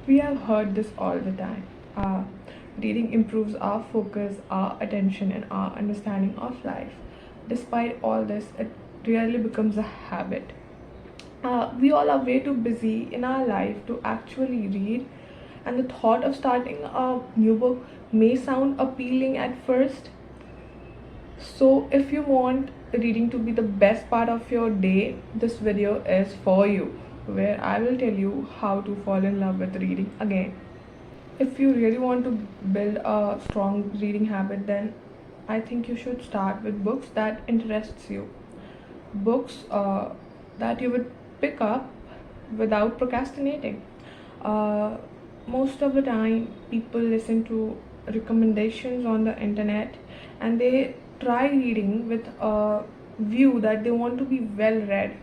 We have heard this all the time. Uh, Reading improves our focus, our attention, and our understanding of life. Despite all this, it rarely becomes a habit. We all are way too busy in our life to actually read, and the thought of starting a new book may sound appealing at first. So, if you want reading to be the best part of your day, this video is for you, where I will tell you how to fall in love with reading again. If you really want to build a strong reading habit, then I think you should start with books that interests you. Books that you would pick up without procrastinating. Uh, Most of the time, people listen to recommendations on the internet and they try reading with a view that they want to be well read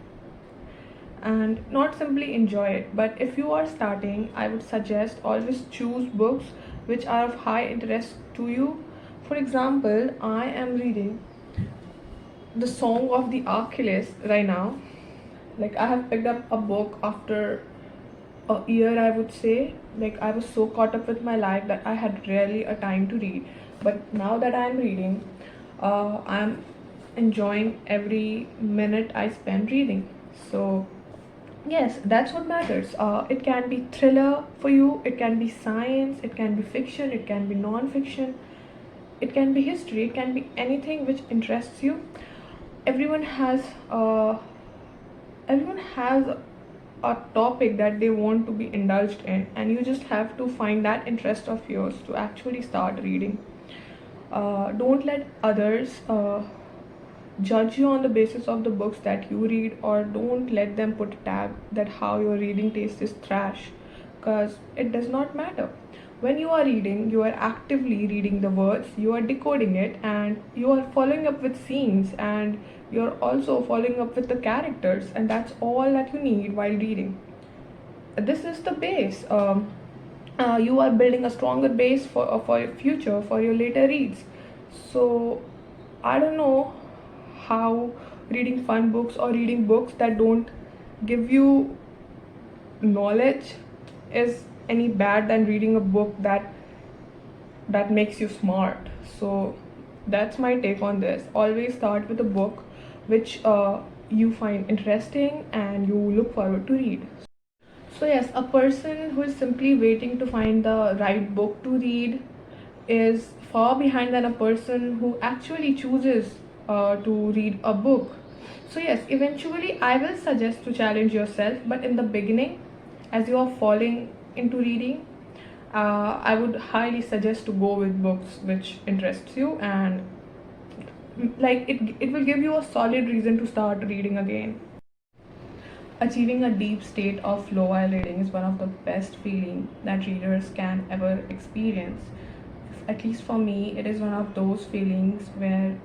and not simply enjoy it. But if you are starting, I would suggest always choose books which are of high interest to you. For example, I am reading The Song of the Achilles right now. Like, I have picked up a book after a year, I would say. Like, I was so caught up with my life that I had rarely a time to read. But now that I'm reading, I'm enjoying every minute I spend reading. So yes, that's what matters. It can be thriller for you, it can be science, it can be fiction, it can be non-fiction, it can be history, it can be anything which interests you. Everyone has uh, everyone has a topic that they want to be indulged in, and you just have to find that interest of yours to actually start reading. Don't let others judge you on the basis of the books that you read, or don't let them put a tag that how your reading taste is trash, because it does not matter. When you are reading, you are actively reading the words, you are decoding it, and you are following up with scenes, and you're also following up with the characters, and that's all that you need while reading. This is the base. You are building a stronger base for your future, for your later reads. So I don't know how reading fun books or reading books that don't give you knowledge is any bad than reading a book that makes you smart. So that's my take on this. Always start with a book which you find interesting and you look forward to read. So yes, a person who is simply waiting to find the right book to read is far behind than a person who actually chooses to read a book. So yes, eventually I will suggest to challenge yourself, but in the beginning, as you are falling into reading, I would highly suggest to go with books which interests you, and it will give you a solid reason to start reading again. Achieving a deep state of flow while reading is one of the best feelings that readers can ever experience. At least for me, it is one of those feelings where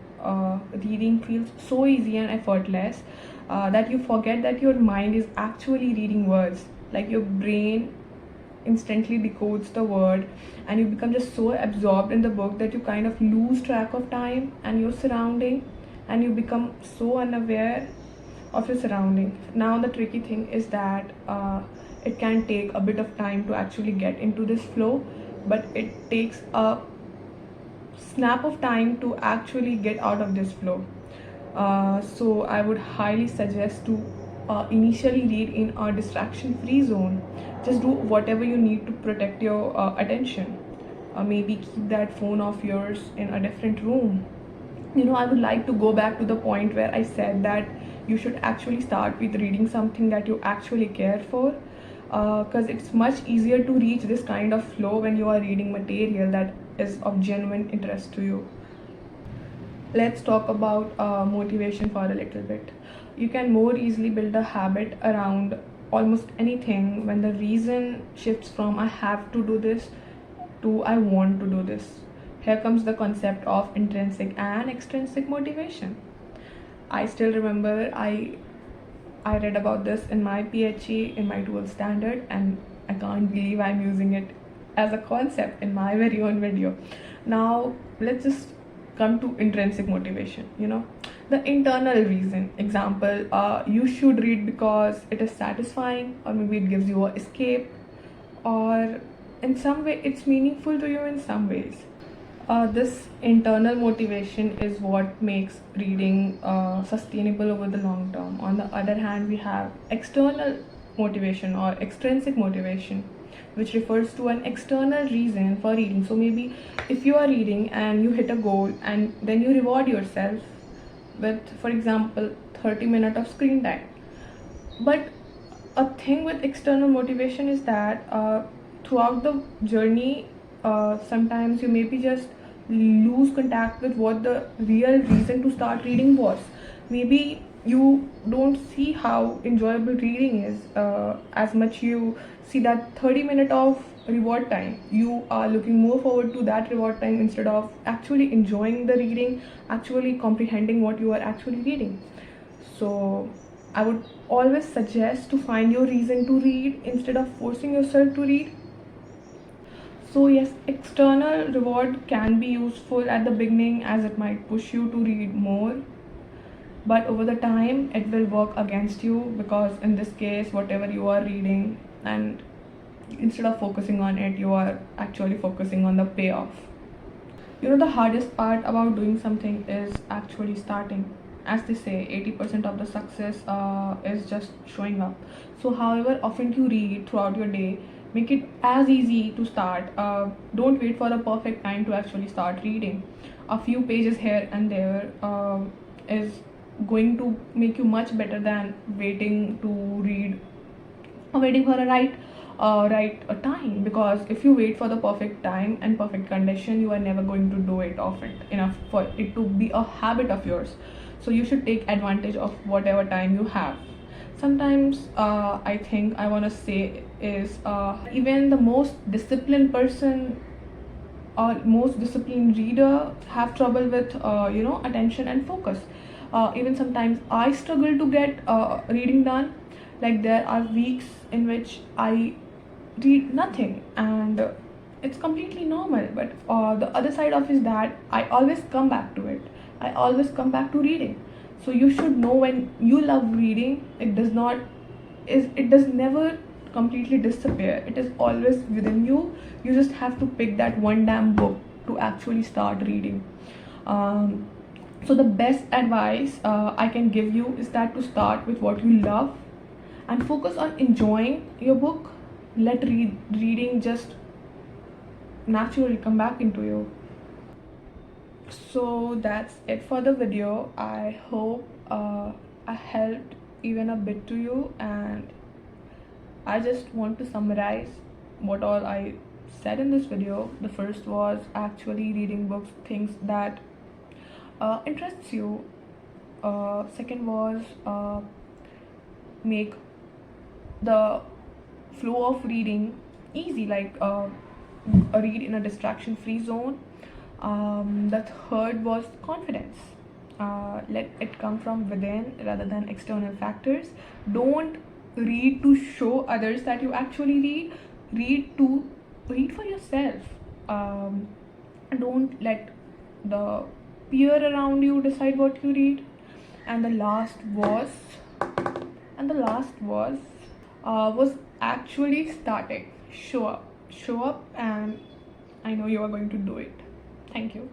reading feels so easy and effortless that you forget that your mind is actually reading words. Like, your brain instantly decodes the word, and you become just so absorbed in the book that you kind of lose track of time and your surrounding, and you become so unaware of your surrounding. Now the tricky thing is that it can take a bit of time to actually get into this flow, but it takes a snap of time to actually get out of this flow. So I would highly suggest to initially read in a distraction free zone. Just do whatever you need to protect your attention. Maybe keep that phone of yours in a different room. I would like to go back to the point where I said that you should actually start with reading something that you actually care for, because it's much easier to reach this kind of flow when you are reading material that is of genuine interest to you. Let's talk about motivation for a little bit. You can more easily build a habit around almost anything when the reason shifts from I have to do this to I want to do this. Here comes the concept of intrinsic and extrinsic motivation. I still remember I read about this in my PhD in my 12th standard, and I can't believe I'm using it as a concept in my very own video. Now let's just come to intrinsic motivation. The internal reason. Example, you should read because it is satisfying, or maybe it gives you a escape, or in some way it's meaningful to you in some ways. This internal motivation is what makes reading sustainable over the long term. On the other hand, we have external motivation or extrinsic motivation, which refers to an external reason for reading. So maybe if you are reading and you hit a goal and then you reward yourself with, for example, 30 minutes of screen time. But a thing with external motivation is that throughout the journey, sometimes you maybe just lose contact with what the real reason to start reading was. Maybe you don't see how enjoyable reading is as much you see that 30 minutes of reward time. You are looking more forward to that reward time instead of actually enjoying the reading, actually comprehending what you are actually reading. So I would always suggest to find your reason to read instead of forcing yourself to read. So yes, external reward can be useful at the beginning as it might push you to read more, but over the time it will work against you, because in this case whatever you are reading, and instead of focusing on it, you are actually focusing on the payoff. The hardest part about doing something is actually starting. As they say, 80% of the success is just showing up. So however often you read throughout your day, make it as easy to start. Don't wait for the perfect time to actually start reading. A few pages here and there is going to make you much better than waiting to read or waiting for a right time, because if you wait for the perfect time and perfect condition, you are never going to do it often enough for it to be a habit of yours. So you should take advantage of whatever time you have. Sometimes I think I want to say is even the most disciplined person or most disciplined reader have trouble with attention and focus. Even sometimes I struggle to get reading done. Like there are weeks in which I read nothing, and it's completely normal. But the other side of is that I always come back to it. I always come back to reading. So you should know, when you love reading, it does never completely disappear. It is always within you. You just have to pick that one damn book to actually start reading. So the best advice I can give you is that to start with what you love and focus on enjoying your book. Let reading just naturally come back into you. So that's it for the video. I hope I helped even a bit to you, and I just want to summarize what all I said in this video. The first was actually reading books, things that interests you. Second was make the flow of reading easy, like read in a distraction free zone. The third was confidence. Let it come from within rather than external factors. Don't read to show others that you actually read. Read for yourself. Don't let the peer around you decide what you read. And the last was actually starting. Show up, and I know you are going to do it. Thank you.